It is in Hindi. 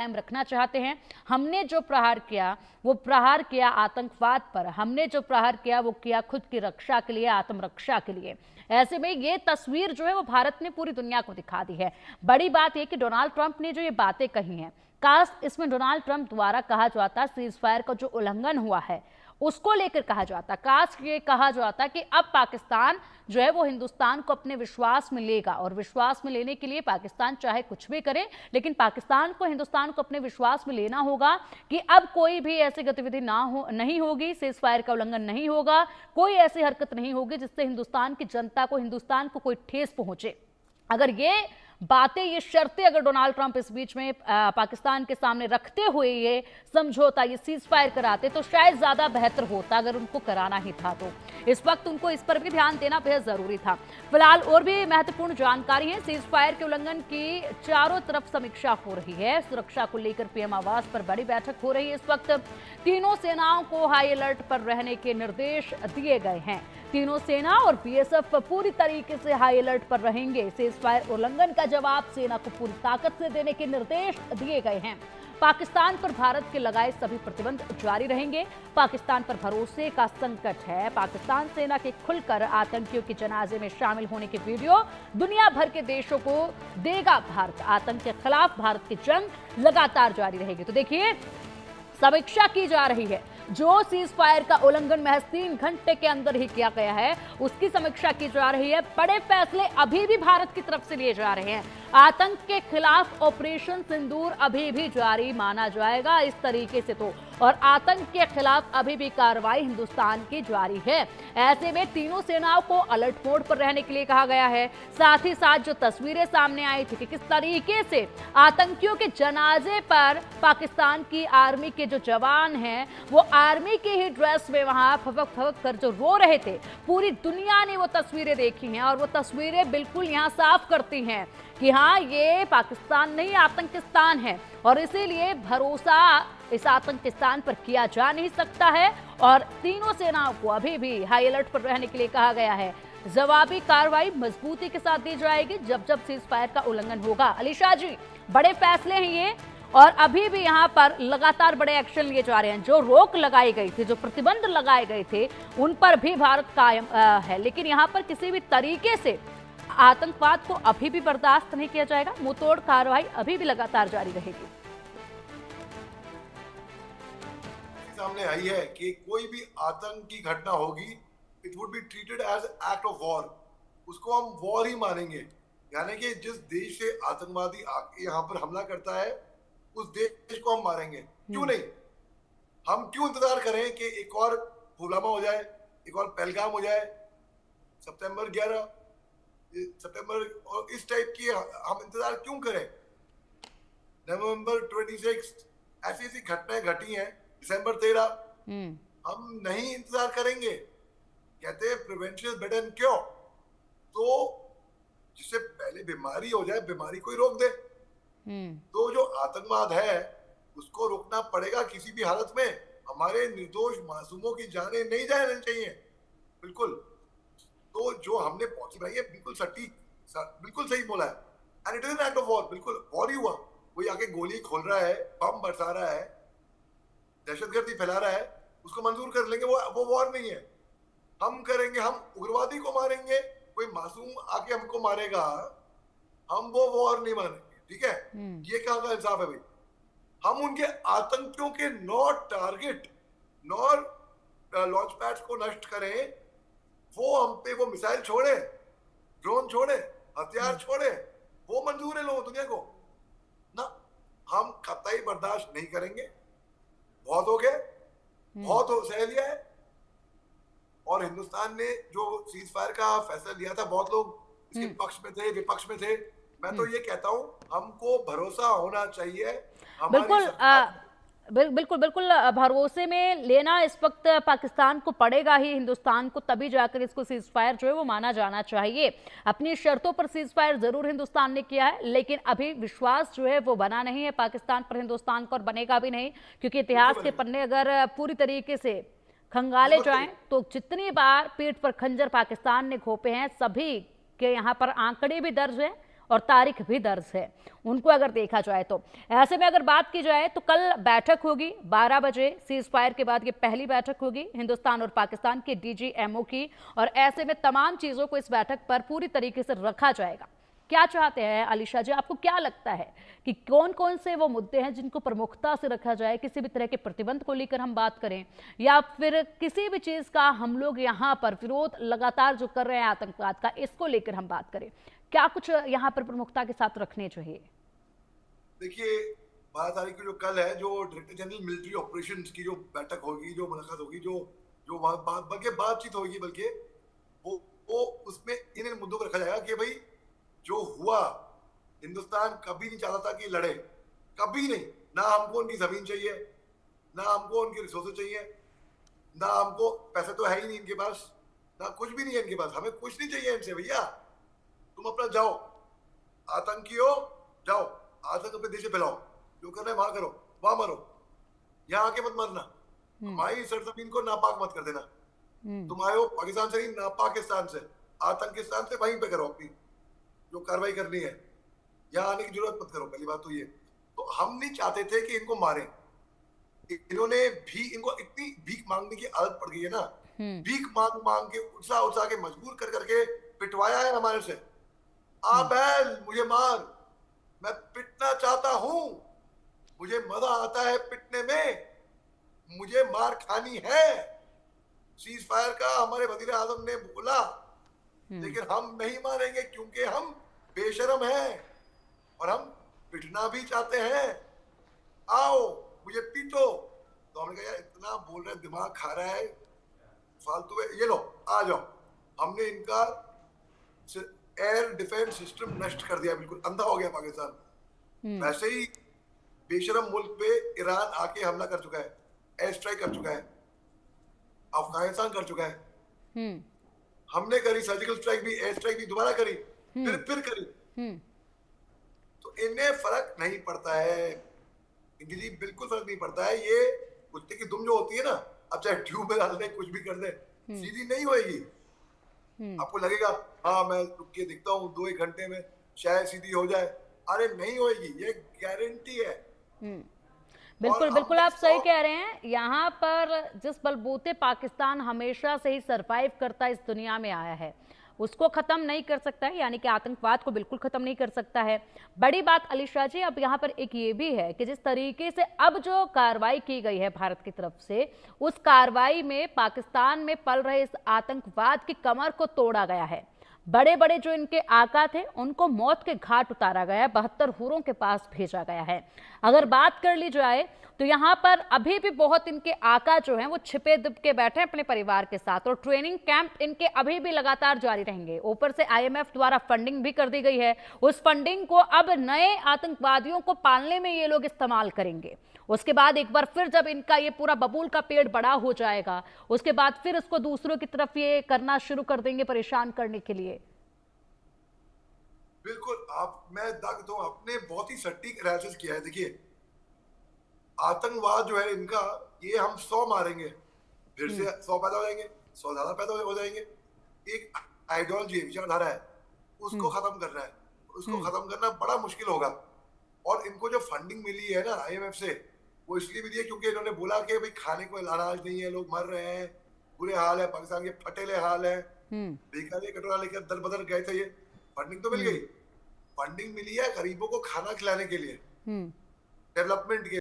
कायम रखना चाहते हैं। हमने जो प्रहार किया वो प्रहार किया आतंकवाद पर, हमने जो प्रहार किया वो किया खुद की रक्षा के लिए, आत्मरक्षा के लिए। ऐसे में ये तस्वीर जो है वो भारत ने पूरी दुनिया को दिखा दी है। बड़ी बात यह कि डोनाल्ड ट्रंप ने जो ये बातें कही हैं, काश इसमें डोनाल्ड ट्रंप द्वारा कहा जाता सीज फायर का जो उल्लंघन हुआ है उसको लेकर कहा जाता, काश ये कहा जाता कि अब पाकिस्तान जो है वो हिंदुस्तान को अपने विश्वास में लेगा, और विश्वास में लेने के लिए पाकिस्तान चाहे कुछ भी करे, लेकिन पाकिस्तान को हिंदुस्तान को अपने विश्वास में लेना होगा कि अब कोई भी ऐसी गतिविधि नहीं होगी, सीज फायर का उल्लंघन नहीं होगा, कोई ऐसी हरकत नहीं होगी जिससे हिंदुस्तान की जनता को, हिंदुस्तान को कोई ठेस पहुंचे। अगर ये बातें, ये शर्तें अगर डोनाल्ड ट्रंप इस बीच में पाकिस्तान के सामने रखते हुए ये समझौता, ये सीज फायर कराते तो शायद ज्यादा बेहतर होता अगर उनको कराना ही था तो। इस वक्त उनको इस पर भी ध्यान देना बेहद जरूरी था। फिलहाल और भी महत्वपूर्ण जानकारी है। सीज फायर के उल्लंघन की चारों तरफ समीक्षा हो रही है। सुरक्षा को लेकर पीएम आवास पर बड़ी बैठक हो रही है। इस वक्त तीनों सेनाओं को हाई अलर्ट पर रहने के निर्देश दिए गए हैं। तीनों सेना और बीएसएफ पूरी तरीके से हाई अलर्ट पर रहेंगे। सीज फायर उल्लंघन का जवाब सेना को पूरी ताकत से देने के निर्देश दिए गए हैं। पाकिस्तान पर भारत के लगाए सभी प्रतिबंध जारी रहेंगे। पाकिस्तान पर भरोसे का संकट है। पाकिस्तान सेना के खुलकर आतंकियों के जनाजे में शामिल होने के वीडियो दुनिया भर के देशों को देगा भारत। आतंक के खिलाफ भारत की जंग लगातार जारी रहेगी। तो देखिए, समीक्षा की जा रही है। जो सीज फायर का उल्लंघन महज 3 घंटे के अंदर ही किया गया है उसकी समीक्षा की जा रही है। बड़े फैसले अभी भी भारत की तरफ से लिए जा रहे हैं। आतंक के खिलाफ ऑपरेशन सिंदूर अभी भी जारी माना जाएगा इस तरीके से तो, और आतंक के खिलाफ अभी भी कार्रवाई हिंदुस्तान की जारी है। ऐसे में तीनों सेनाओं को अलर्ट मोड पर रहने के लिए कहा गया है। साथ ही साथ जो तस्वीरें सामने आई थी कि किस तरीके से आतंकियों के जनाजे पर पाकिस्तान की आर्मी के जो जवान हैं वो आर्मी की ही ड्रेस में वहां फपक फपक कर जो रो रहे थे, पूरी दुनिया ने वो तस्वीरें देखी हैं, और वो तस्वीरें बिल्कुल यहां साफ करती हैं कि हाँ, ये पाकिस्तान नहीं आतंकिस्तान है, और इसीलिए भरोसा इस आतंकिस्तान पर किया जा नहीं सकता है। और तीनों सेनाओं को अभी भी हाई अलर्ट पर रहने के लिए कहा गया है। जवाबी कार्रवाई मजबूती के साथ दी जाएगी जब जब सीज फायर का उल्लंघन होगा। अलीशा जी, बड़े फैसले हैं ये, और अभी भी यहाँ पर लगातार बड़े एक्शन लिए जा रहे हैं। जो रोक लगाई गई थी, जो प्रतिबंध लगाए गए थे, उन पर भी भारत कायम है, लेकिन यहाँ पर किसी भी तरीके से आतंकवाद को अभी भी बर्दाश्त नहीं किया जाएगा। मुंहतोड़ कार्रवाई अभी भी लगातार जारी रहेगी। सामने आई है कि कोई भी आतंक की घटना होगी, it would be treated as act of war. उसको हम वॉर ही मानेंगे। यानी कि जिस देश से आतंकवादी यहाँ पर हमला करता है उस देश को हम मारेंगे। क्यों नहीं? हम क्यों इंतजार करें कि एक और पुलवामा हो जाए, एक और पहलगाम हो जाए, सितंबर 11 सितंबर और इस टाइप की हम इंतजार क्यों करें? नवंबर 26 ऐसी ऐसी घटनाएं घटी हैं, दिसंबर 13 हम नहीं इंतजार करेंगे। कहते हैं prevention is better than cure. तो जिससे पहले बीमारी हो जाए, बीमारी को ही रोक दे। तो जो आतंकवाद है उसको रोकना पड़ेगा किसी भी हालत में। हमारे निर्दोष मासूमों की जानें नहीं जाने चाहिए, बिल्कुल। तो जो हमने पॉसिबल है, ये बिल्कुल सटीक, बिल्कुल सही बोला है। And it is an act of war. बिल्कुल वॉर ही हुआ। कोई आके गोली खोल रहा है, बम बरसा रहा है, दहशतगर्दी फैला रहा है, उसको मंजूर कर लेंगे, वो वॉर नहीं है। हम करेंगे, हम उग्रवादी को मारेंगे, कोई मासूम आके हमको मारेगा, हम वो वॉर नहीं मानेंगे। ठीक है, ये कहाँ का इंसाफ है भाई? हम उनके आतंकियों के not target, nor launch pads को नष्ट करें, वो हम पे वो मिसाइल छोड़े, ड्रोन छोड़े, हथियार छोड़े, वो मंजूर है लोगों दुनिया को ना। हम कतई बर्दाश्त नहीं करेंगे। बहुत हो गया, बहुत हो सह लिया है। और हिंदुस्तान ने जो सीज फायर का फैसला लिया था, बहुत लोग इसके पक्ष में थे, विपक्ष में थे। मैं तो ये कहता हूँ, हमको भरोसा होना चाहिए। बिल्कुल भरोसे में लेना इस वक्त पाकिस्तान को पड़ेगा ही, हिंदुस्तान को, तभी जाकर इसको सीज फायर जो है वो माना जाना चाहिए। अपनी शर्तों पर सीज फायर जरूर हिंदुस्तान ने किया है, लेकिन अभी विश्वास जो है वो बना नहीं है पाकिस्तान पर, हिंदुस्तान को, और बनेगा भी नहीं। क्योंकि इतिहास के पन्ने अगर पूरी तरीके से खंगाले जाएं तो जितनी बार पीठ पर खंजर पाकिस्तान ने घोंपे हैं, सभी के यहाँ पर आंकड़े भी दर्ज हैं और तारीख भी दर्ज है उनको अगर देखा जाए तो। ऐसे में अगर बात की जाए तो कल बैठक होगी 12 बजे, सीज फायर के बाद ये पहली बैठक होगी हिंदुस्तान और पाकिस्तान के डीजीएमओ की, और ऐसे में तमाम चीजों को इस बैठक पर पूरी तरीके से रखा जाएगा। क्या चाहते हैं अलीशा जी, आपको क्या लगता है कि कौन कौन से वो मुद्दे हैं जिनको प्रमुखता से रखा जाए? किसी भी तरह के प्रतिबंध को लेकर हम बात करें, या फिर किसी भी चीज का हम लोग यहाँ पर विरोध लगातार जो कर रहे हैं आतंकवाद का, इसको लेकर हम बात करें, क्या कुछ यहाँ पर प्रमुखता के साथ रखने चाहिए? देखिए, 12 तारीख को जो कल है, जो डायरेक्टर जनरल मिलिट्री ऑपरेशंस की जो बैठक होगी, जो मुलाकात होगी, जो जो बल्कि बातचीत होगी, बल्कि वो उसमें इन मुद्दों को रखा जाएगा कि भाई जो हुआ, हिंदुस्तान कभी नहीं चाहता था कि लड़े, कभी नहीं। ना हमको उनकी जमीन चाहिए, ना हमको उनके रिसोर्सेज चाहिए, ना हमको पैसे तो है ही नहीं इनके पास, ना कुछ भी नहीं है इनके पास। हमें कुछ नहीं चाहिए इनसे। भैया तुम अपना जाओ, आतंकी हो, जाओ आतंक अपने देश से फैलाओ, जो करना है वहां करो, वहां मरो, यहाँ आके मत मरना। हमारी सरजमीन को नापाक मत कर देना। तुम आए हो पाकिस्तान से नहीं, ना पाकिस्तान से, आतंकिस्तान से, वहीं पे करो अपनी जो कार्रवाई करनी है, यहाँ आने की जरूरत मत करो। पहली बात तो ये। तो हम नहीं चाहते थे कि इनको मारें। इन्होंने भी, इनको इतनी भीख मांगने की आदत पड़ गई है ना, भीख मांग मांग के, उठा उठा के, मजबूर कर करके पिटवाया है हमारे से। आ बैल मुझे मार, मैं पिटना चाहता हूं, मुझे मजा आता है पिटने में, मुझे मार खानी है। सीज फायर का हमारे वजीर आजम ने बोला, लेकिन हम नहीं मानेंगे क्योंकि हम बेशरम हैं और हम पिटना भी चाहते हैं। आओ मुझे पीटो। तो हमने कहा यार इतना बोल रहे, दिमाग खा रहा है फालतू में, ये लो आ जाओ। हमने इनका एयर डिफेंस सिस्टम नष्ट कर दिया, बिल्कुल अंधा हो गया पाकिस्तान। वैसे ही बेशरम मुल्क पे ईरान आके हमला कर चुका है, एयर स्ट्राइक कर चुका है, अफगानिस्तान कर चुका है, हमने करी सर्जिकल स्ट्राइक भी, एयर स्ट्राइक भी दोबारा करी, फिर करी। तो इन्हें फर्क नहीं पड़ता है, इनके लिए बिल्कुल फर्क नहीं पड़ता है। ये कुत्ते की दुम जो होती है ना, अब चाहे ट्यूब में डाल दे, कुछ भी कर दे, सीधी नहीं होएगी। आपको लगेगा हाँ मैं रुक के दिखता हूँ 2-1 घंटे में शायद सीधी हो जाए, अरे नहीं होएगी, ये गारंटी है। बिल्कुल बिल्कुल, आप सही कह रहे हैं। यहाँ पर जिस बलबूते पाकिस्तान हमेशा से ही सरवाइव करता इस दुनिया में आया है, उसको खत्म नहीं कर सकता है, यानी कि आतंकवाद को बिल्कुल खत्म नहीं कर सकता है। बड़ी बात अलीशा जी, अब यहाँ पर एक ये भी है कि जिस तरीके से अब जो कार्रवाई की गई है भारत की तरफ से, उस कार्रवाई में पाकिस्तान में पल रहे इस आतंकवाद की कमर को तोड़ा गया है। बड़े बड़े जो इनके आका थे उनको मौत के घाट उतारा गया है, 72 हुरों के पास भेजा गया है। अगर बात कर ली जाए तो यहाँ पर अभी भी बहुत इनके आका जो हैं वो छिपे दुब के बैठे हैं अपने परिवार के साथ, और ट्रेनिंग कैंप इनके अभी भी लगातार जारी रहेंगे। ऊपर से IMF द्वारा फंडिंग भी कर दी गई है, उस फंडिंग को अब नए आतंकवादियों को पालने में ये लोग इस्तेमाल करेंगे। उसके बाद एक बार फिर जब इनका ये पूरा बबूल का पेड़ बड़ा हो जाएगा, उसके बाद फिर इसको दूसरों की तरफ ये करना शुरू कर देंगे, परेशान करने के लिए। बिल्कुल, मैं तो आपने बहुत ही सटीक एनालिसिस किया है। देखिए आतंकवाद जो है इनका, ये हम 100 मारेंगे, फिर से 100 पैदा हो जाएंगे, 100 ज्यादा पैदा हो जाएंगे। एक आइडियोलॉजी, विचारधारा है, उसको खत्म करना है। उसको खत्म करना बड़ा मुश्किल होगा। और इनको जो फंडिंग मिली है ना IMF से, वो इसलिए मिली है क्योंकि इन्होंने बोला कि भाई खाने को अनाज नहीं है, लोग मर रहे हैं, बुरे हाल है, पाकिस्तान के फटेले हाल है, भिखारी कटोरा लेकर दर बदर गए थे। ये फंडिंग तो मिल गई, फंडिंग मिली है गरीबों को खाना खिलाने के लिए, डेवलपमेंट के